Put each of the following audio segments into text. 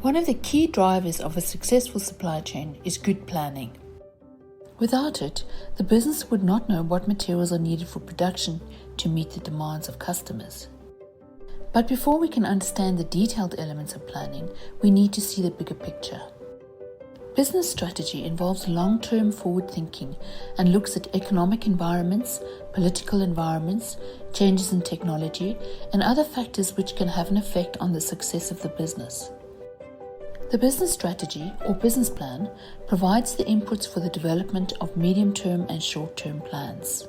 One of the key drivers of a successful supply chain is good planning. Without it, the business would not know what materials are needed for production to meet the demands of customers. But before we can understand the detailed elements of planning, we need to see the bigger picture. Business strategy involves long-term forward thinking and looks at economic environments, political environments, changes in technology, and other factors which can have an effect on the success of the business. The business strategy or business plan provides the inputs for the development of medium-term and short-term plans.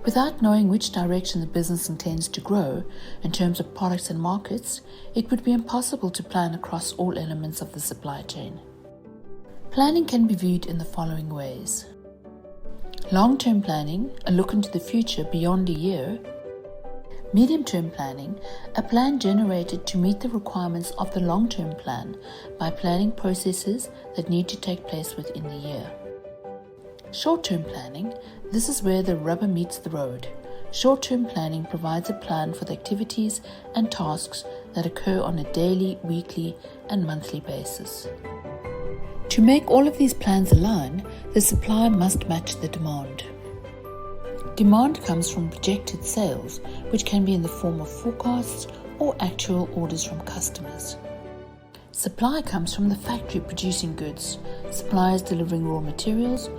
Without knowing which direction the business intends to grow in terms of products and markets, it would be impossible to plan across all elements of the supply chain. Planning can be viewed in the following ways. Long-term planning, a look into the future beyond a year. Medium-term planning, a plan generated to meet the requirements of the long-term plan by planning processes that need to take place within the year. Short-term planning, this is where the rubber meets the road. Short-term planning provides a plan for the activities and tasks that occur on a daily, weekly, and monthly basis. To make all of these plans align, the supply must match the demand. Demand comes from projected sales, which can be in the form of forecasts or actual orders from customers. Supply comes from the factory producing goods, suppliers delivering raw materials,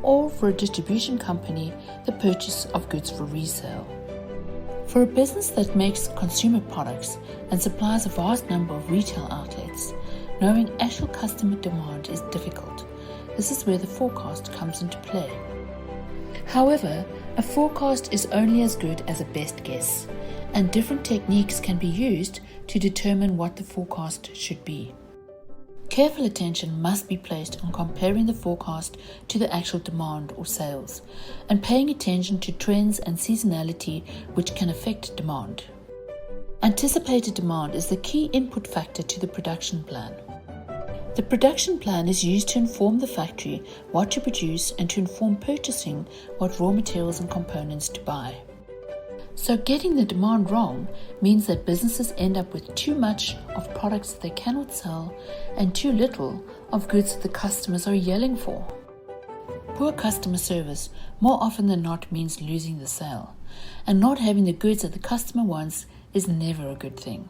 or for a distribution company, the purchase of goods for resale. For a business that makes consumer products and supplies a vast number of retail outlets, knowing actual customer demand is difficult. This is where the forecast comes into play. However, a forecast is only as good as a best guess, and different techniques can be used to determine what the forecast should be. Careful attention must be placed on comparing the forecast to the actual demand or sales, and paying attention to trends and seasonality which can affect demand. Anticipated demand is the key input factor to the production plan. The production plan is used to inform the factory what to produce and to inform purchasing what raw materials and components to buy. So getting the demand wrong means that businesses end up with too much of products that they cannot sell and too little of goods that the customers are yelling for. Poor customer service more often than not means losing the sale, and not having the goods that the customer wants is never a good thing.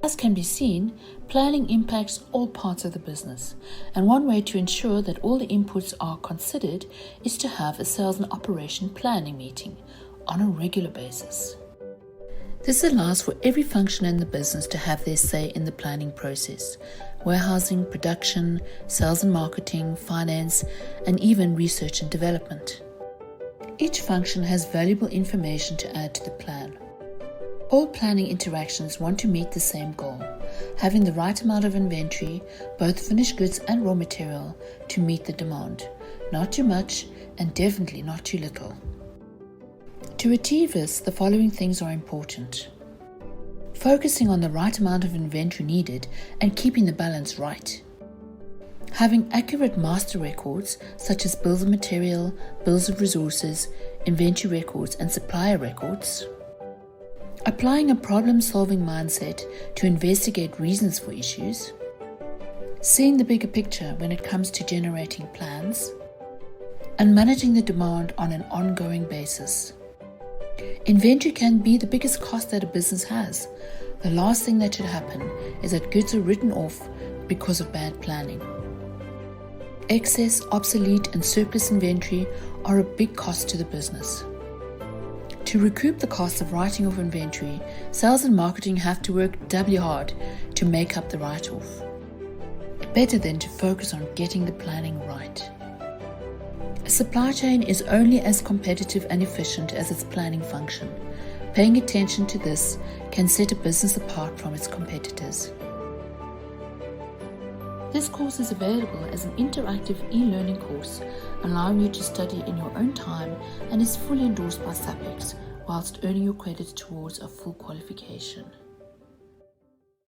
As can be seen, planning impacts all parts of the business, and one way to ensure that all the inputs are considered is to have a sales and operation planning meeting on a regular basis. This allows for every function in the business to have their say in the planning process: warehousing, production, sales and marketing, finance, and even research and development. Each function has valuable information to add to the plan. All planning interactions want to meet the same goal: having the right amount of inventory, both finished goods and raw material, to meet the demand. Not too much and definitely not too little. To achieve this, the following things are important. Focusing on the right amount of inventory needed and keeping the balance right. Having accurate master records such as bills of material, bills of resources, inventory records, and supplier records. Applying a problem-solving mindset to investigate reasons for issues. Seeing the bigger picture when it comes to generating plans. And managing the demand on an ongoing basis. Inventory can be the biggest cost that a business has. The last thing that should happen is that goods are written off because of bad planning. Excess, obsolete, and surplus inventory are a big cost to the business. To recoup the cost of writing off inventory, sales and marketing have to work doubly hard to make up the write-off. Better than to focus on getting the planning right. A supply chain is only as competitive and efficient as its planning function. Paying attention to this can set a business apart from its competitors. This course is available as an interactive e-learning course, allowing you to study in your own time, and is fully endorsed by SAPEX, whilst earning your credits towards a full qualification.